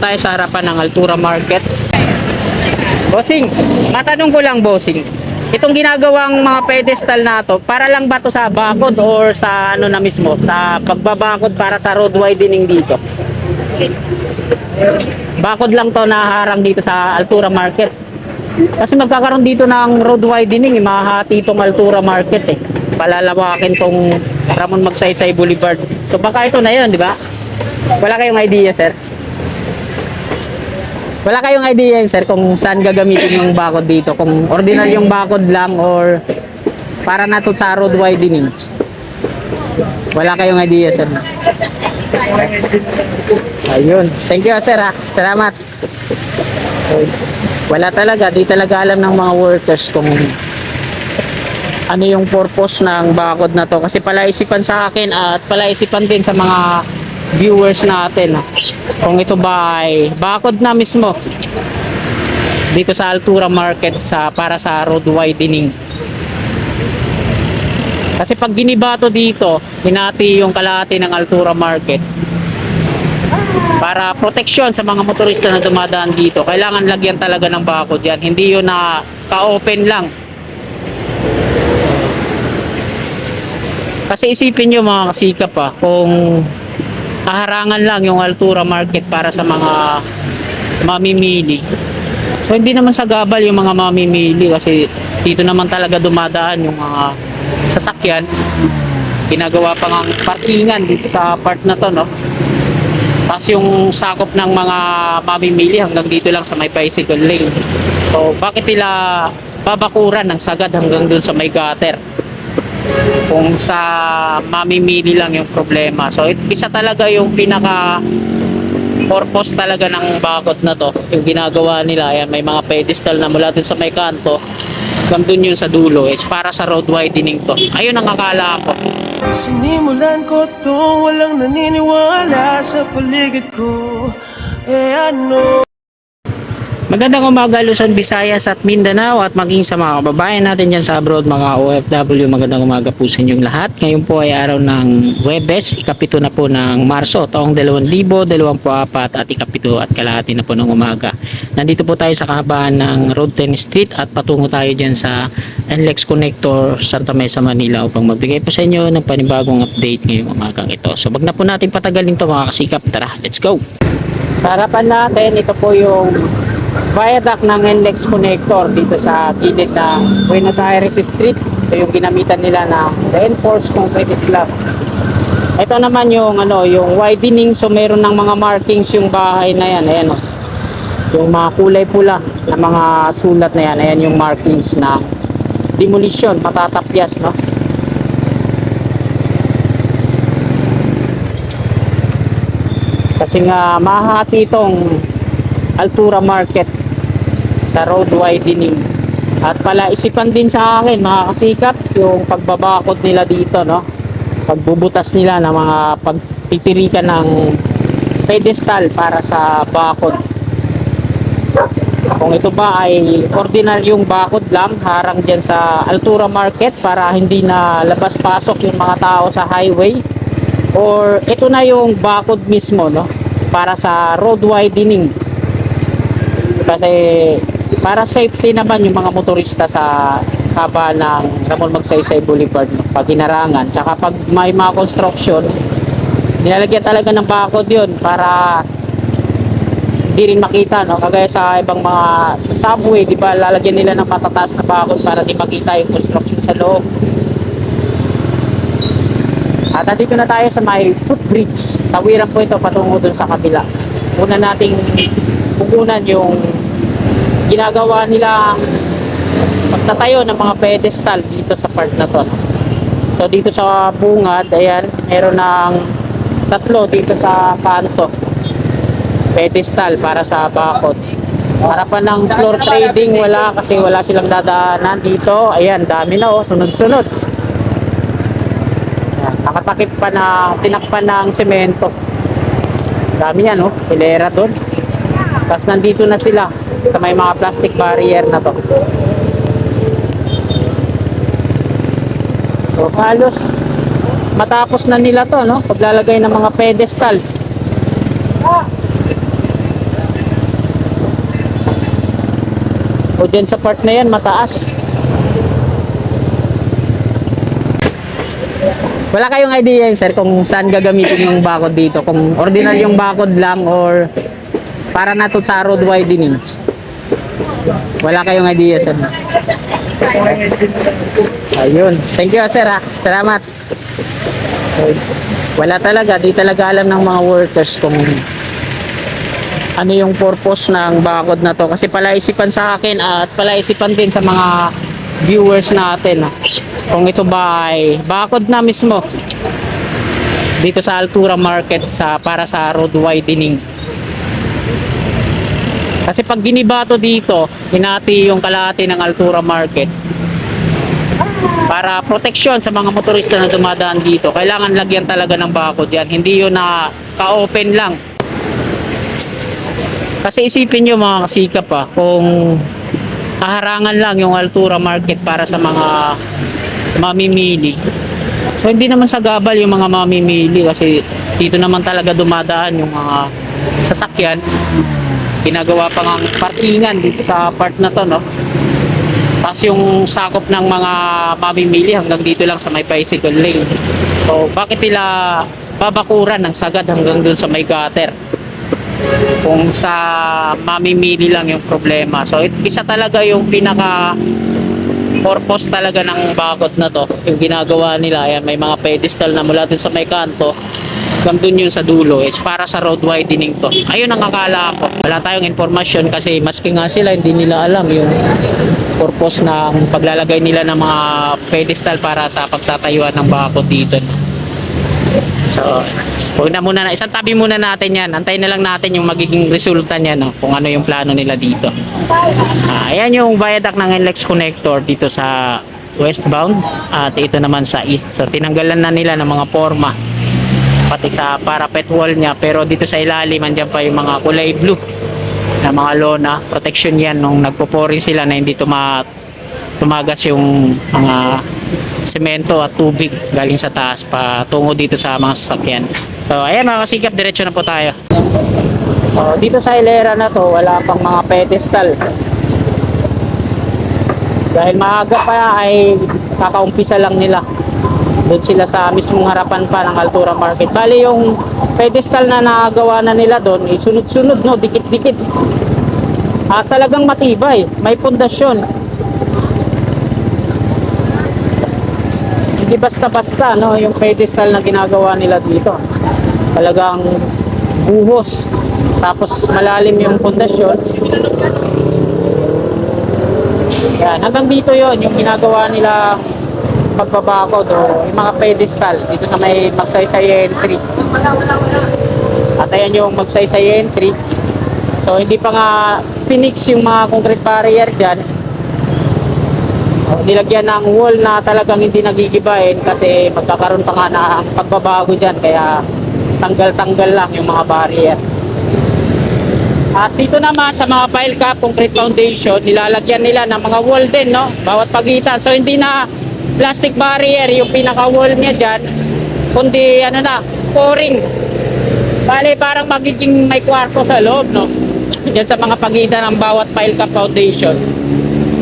tayo sa harapan ng Altura Market. Bossing, matanong ko lang bossing. Itong ginagawang mga pedestal na to, para lang ba to sa bakod or sa ano na mismo, sa pagbabakod para sa road widening dito? Bakod lang to na harang dito sa Altura Market. Kasi magkakaroon dito ng road widening, mahahati itong Altura Market eh. Palalawakin tong Ramon Magsaysay Boulevard. So baka ito na yun, di ba? Wala kayong idea, sir? Wala kayong idea, sir, kung saan gagamitin yung bakod dito? Kung ordinaryong bakod lang or para na to sa road widening? Wala kayong idea, sir? Ayun. Thank you, sir, ha. Salamat. Okay. Wala talaga. Di talaga alam ng mga workers kung ano yung purpose ng bakod na to. Kasi palaisipan sa akin at palaisipan din sa mga viewers natin kung ito ba ay bakod na mismo dito sa Altura Market para sa road widening. Kasi pag ginibato dito, hinati yung kalahati ng Altura Market para proteksyon sa mga motorista na dumadaan dito. Kailangan lagyan talaga ng bakod yan, hindi yun na ka-open lang. Kasi isipin nyo mga kasikap kung haharangan lang yung Altura Market para sa mga mamimili. So hindi naman sagabal yung mga mamimili kasi dito naman talaga dumadaan yung mga sasakyan. Ginagawa pa ng parkingan dito sa part na to, no? Tapos yung sakop ng mga mamimili hanggang dito lang sa may bicycle lane. So bakit nila babakuran ng sagad hanggang dun sa may gutter? Kung sa mamimili lang yung problema. So isa talaga yung pinaka purpose talaga ng bakod na to, yung ginagawa nila. Ayan, may mga pedestal na mula dun sa may kanto hanggang dun yun sa dulo. It's para sa road widening to. Ayun ang akala ko. Sinimulan ko to, walang naniniwala sa paligid ko. Ano? Magandang umaga Luzon, Visayas at Mindanao at maging sa mga kababayan natin dyan sa abroad, mga OFW. Magandang umaga po sa inyong lahat. Ngayon po ay araw ng Huwebes, ikapito na po ng Marso, taong 2024 at ikapito at kalahati na po ng umaga. Nandito po tayo sa kahabaan ng Road 10 Street at patungo tayo dyan sa NLEX Connector, Santa Mesa, Manila upang magbigay po sa inyo ng panibagong update ngayong umagang ito. So wag na po natin patagalin to mga kasikap. Tara, let's go! Sa harapan natin, ito po yung viaduct ng NLEX Connector dito sa gilid ng Buenos Aires Street. Ito yung ginamitan nila na reinforced concrete slab. Ito naman yung yung widening, so meron ng mga markings yung bahay na yan. Ayan, yung mga kulay pula na mga sulat na yan. Ayan yung markings na demolition, matatapyas, no? Kasi nga mahati itong Altura Market sa road widening. At pala isipan din sa akin mga kasikap yung pagbabakod nila dito, no? Pagbubutas nila ng mga pagtitirikan ng pedestal para sa bakod. Kung ito ba ay ordinaryong bakod lang harang dyan sa Altura Market para hindi na labas-pasok yung mga tao sa highway, or ito na yung bakod mismo, no? Para sa road widening. Kasi para safety naman yung mga motorista sa haba ng Ramon Magsaysay Boulevard, no? Pag hinarangan, tsaka pag may mga construction, nilalagyan talaga ng bakod yun para di rin makita, no? Kagaya sa ibang mga sa subway, di ba, lalagyan nila ng matataas na bakod para di makita yung construction sa loob. At nandito na tayo sa may footbridge. Tawiran po ito patungo dun sa kabila. Una nating pukunan yung ginagawa nila pagtatayo ng mga pedestal dito sa part na to. So dito sa bungad, ayan, meron ng tatlo dito sa kanto. Pedestal para sa bakod. Harapan ng floor trading wala kasi wala silang dadaanan dito. Ayan, dami na sunod-sunod. Nakatakip pa na, tinakpan ng semento. Dami yan, hilera doon. Tapos nandito na sila sa may mga plastic barrier na to. So halos matapos na nila to, no? Paglalagay ng mga pedestal. O dyan sa part na yan, mataas. Wala kayong idea, sir, kung saan gagamitin yung bakod dito? Kung ordinary yung bakod lang or para na to sa road widening? Wala kayong idea, sir? Ayun. Thank you, sir, ha. Salamat. Okay. Wala talaga. Di talaga alam ng mga workers kung ano yung purpose ng bakod na to. Kasi palaisipan sa akin at palaisipan din sa mga viewers natin, kung ito ba ay bakod na mismo dito sa Altura Market para sa road widening. Kasi pag giniba to dito, hinati yung kalahati ng Altura Market para proteksyon sa mga motorista na dumadaan dito. Kailangan lagyan talaga ng bakod yan, hindi yun na ka-open lang. Kasi isipin nyo mga kasikap, kung haharangan lang yung Altura Market para sa mga mamimili, so hindi naman sagabal yung mga mamimili, kasi dito naman talaga dumadaan yung mga sasakyan. Ginagawa pa ng parkingan dito sa part na to, no? Tapos yung sakop ng mga mamimili hanggang dito lang sa may bicycle lane. So bakit nila babakuran ng sagad hanggang dun sa may gutter kung sa mamimili lang yung problema? So isa talaga yung pinaka purpose talaga ng bakod na to, yung ginagawa nila. Ayan, may mga pedestal na mula dun sa may kanto hanggang dun yun sa dulo. It's para sa road widening to. Ayun ang akala ko. Wala tayong informasyon kasi maski nga sila hindi nila alam yung purpose ng paglalagay nila ng mga pedestal para sa pagtatayuan ng bakod dito. So, huwag na muna, isang tabi muna natin yan. Antayin na lang natin yung magiging resulta niya, no? Kung ano yung plano nila dito. Ayan yung viaduct ng NLEX connector dito sa westbound at ito naman sa east. So, tinanggalan na nila ng mga forma pati sa parapet wall niya, pero dito sa ilalim andyan pa yung mga kulay blue na mga lona. Protection yan nung nagpo-pouring sila na hindi tumagas yung mga semento at tubig galing sa taas patungo dito sa mga sasakyan. So ayan mga kasikap, diretso na po tayo. So, dito sa hilera na to wala pang mga pedestal dahil maaga pa, ay kakaumpisa lang nila. Doon sila sa mismong harapan pa ng Altura Market. Bali yung pedestal na nagawa na nila doon, sunod-sunod, no, dikit-dikit at talagang matibay, may pundasyon. Hindi basta-basta, no, yung pedestal na ginagawa nila dito. Talagang buhos. Tapos malalim yung pundasyon. Yan, hanggang dito yon yung ginagawa nila pagbabakod o yung mga pedestal dito sa may Magsaysay entry. At ayan yung Magsaysay entry. So hindi pa nga finix yung mga concrete barrier dyan. Nilagyan ng wall na talagang hindi nagigibain kasi magkakaroon pa nga na pagbabago dyan, kaya tanggal-tanggal lang yung mga barrier. At dito naman sa mga pile cap concrete foundation, nilalagyan nila ng mga wall din, no, bawat pagitan. So hindi na plastic barrier yung pinaka wall niya dyan, kundi ano na, pouring. Bale parang magiging may kwarto sa loob, no, dyan sa mga pagitan ng bawat pile cap foundation.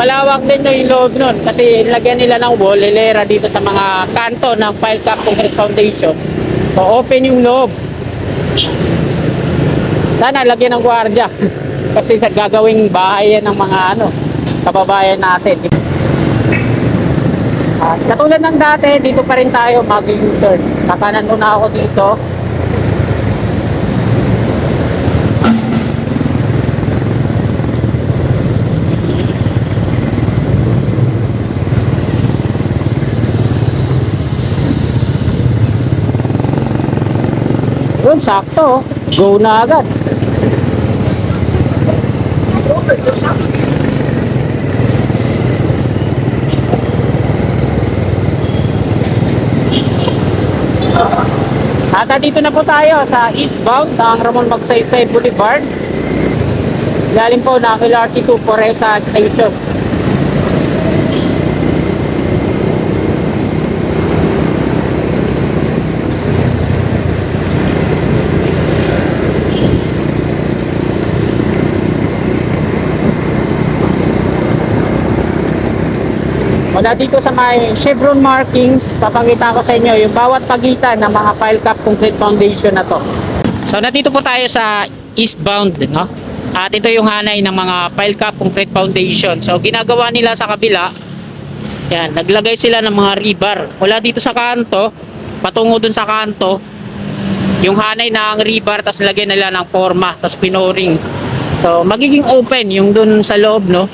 Malawak din yung loob nun kasi lagyan nila ng wall, hilera dito sa mga kanto ng pile cap concrete foundation. So open yung loob. Sana lagyan ng gwardiya kasi sa gagawing bahay yan ng mga kababayan natin. Katulad ng dati, dito pa rin tayo mag-U-turn. Kakanan muna ako dito. Yun, sakto. Go na agad. At dito na po tayo sa eastbound ng Ramon Magsaysay Boulevard. Galing po ng LRT to Poresa Station. Mula dito sa may chevron markings, papakita ko sa inyo yung bawat pagitan ng mga pile cap concrete foundation na to. So nandito po tayo sa eastbound, no? At ito yung hanay ng mga pile cap concrete foundation. So ginagawa nila sa kabila, yan, naglagay sila ng mga rebar. Mula dito sa kanto, patungo dun sa kanto, yung hanay ng rebar, tapos lagyan nila ng forma, tapos pinoring. So magiging open yung dun sa loob, no?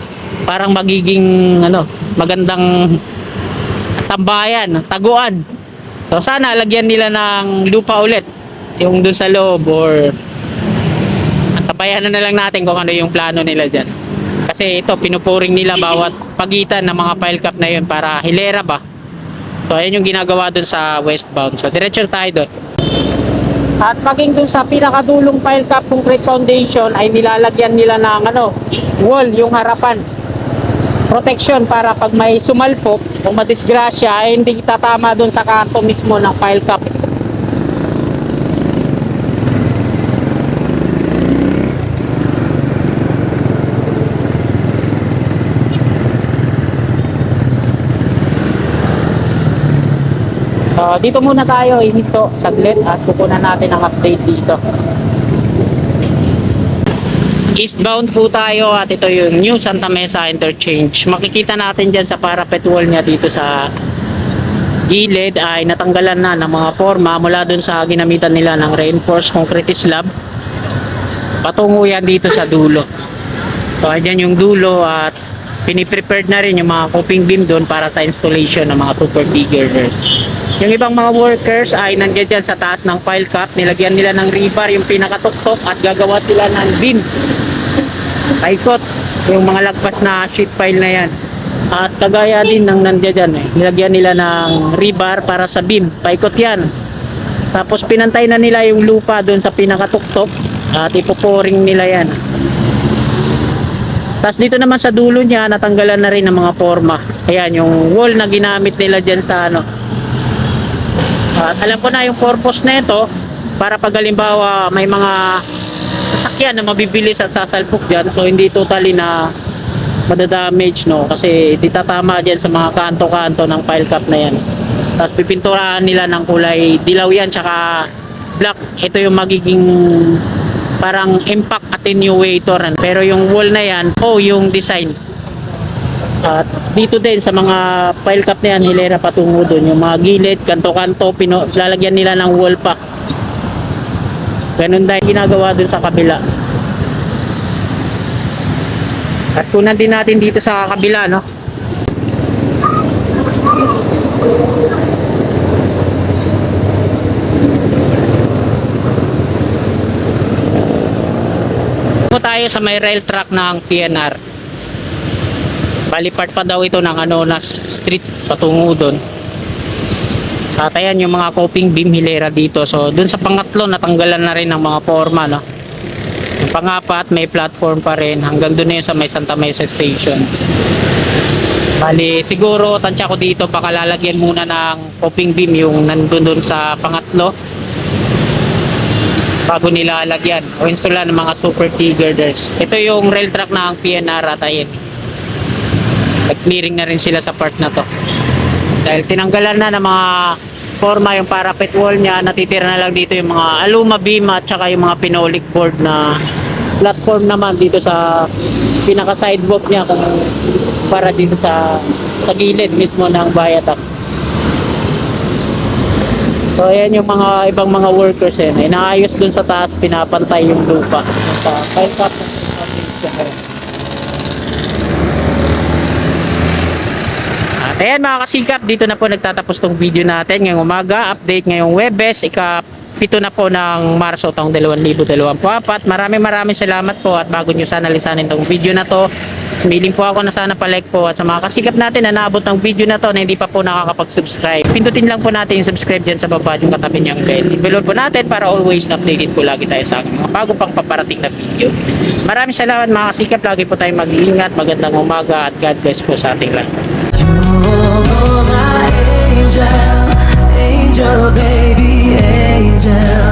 Parang magiging magandang tambayan, taguan. So sana lagyan nila ng lupa ulit yung dun sa loob, or tabayan na lang natin kung ano yung plano nila dyan. Kasi ito, pinupuring nila bawat pagitan ng mga pile cap na yun para hilera ba. So ayun yung ginagawa dun sa westbound. So diretso tayo dun. At maging dun sa pinakadulong pile cap concrete foundation ay nilalagyan nila ng wall yung harapan. Protection para pag may sumalpok o madisgrasya ay hindi tatama dun sa kanto mismo ng pile cap. So dito muna tayo ihinto saglit at kukunan natin ang update dito. Eastbound po tayo at ito yung New Santa Mesa Interchange. Makikita natin dyan sa parapet wall niya dito sa gilid ay natanggalan na ng mga forma mula dun sa ginamitan nila ng reinforced concrete slab. Patungo yan dito sa dulo. So ayan yung dulo at piniprepared na rin yung mga coping beam dun para sa installation ng mga super diggers. Yung ibang mga workers ay nandiyan dyan sa taas ng pile cap. Nilagyan nila ng rebar yung pinakatuktok at gagawa sila ng beam. Paikot yung mga lagpas na sheet pile na yan. At kagaya din ng nandiyan dyan nilagyan nila ng rebar para sa beam. Paikot yan. Tapos pinantay na nila yung lupa doon sa pinakatuktok at ipoporing nila yan. Tapos dito naman sa dulo niya natanggalan na rin ng mga forma. Ayan yung wall na ginamit nila dyan sa at alam ko na yung purpose nito para pag halimbawa may mga sasakyan na mabibilis at sasalpok dyan, so hindi totally na madadamage, no? Kasi di tatama dyan sa mga kanto-kanto ng pile cap na yan. Tapos pipinturahan nila ng kulay dilaw yan tsaka black. Ito yung magiging parang impact attenuator, pero yung wall na yan yung design. At dito din sa mga pile cap na yan, hilera patungo doon yung mga gilid, kanto-kanto, lalagyan nila ng wall pa. Ganun dahil ginagawa dun sa kabila. At kunan din natin dito sa kabila, no? Ito tayo sa may rail track ng PNR. Balipart pa daw ito ng Anonas Street patungo doon. At ayan yung mga coping beam hilera dito. So dun sa pangatlo natanggalan na rin ng mga forma, no? Yung pangapat may platform pa rin hanggang dun na yun sa may Santa Mesa Station. Bali siguro tansya ko dito baka lalagyan muna ng coping beam yung nandun dun sa pangatlo bago nila lalagyan o installan ng mga super T-girders. Ito yung rail track ng PNR at ayan. Nag-clearing na rin sila sa part na to. Dahil tinanggalan na ng mga forma yung parapet wall niya, natitira na lang dito yung mga aluma beam at saka yung mga pinolik board na platform naman dito sa pinaka sidewalk niya kung para dito sa gilid mismo ng Viaduct. So ayan yung mga ibang mga workers inaayos dun sa taas, pinapantay yung lupa sa pile cap. Ayan mga kasikap, dito na po nagtatapos tong video natin ngayong umaga. Update ngayong Webes, ika-7 na po ng Marso taong 2024. Maraming salamat po at bago nyo sana lisanin tong video na to, humiling po ako na sana pa-like po at sa mga kasikap natin na naabot ng video na to na hindi pa po nakakapag-subscribe. Pindutin lang po natin yung subscribe dyan sa baba yung katabi niyang bell. I-below po natin para always updated po lagi tayo sa aking mga bago pang paparating na video. Maraming salamat mga kasikap, lagi po tayong mag-iingat, magandang umaga at God bless po sa ating lahat. Oh, my angel, angel, baby, angel.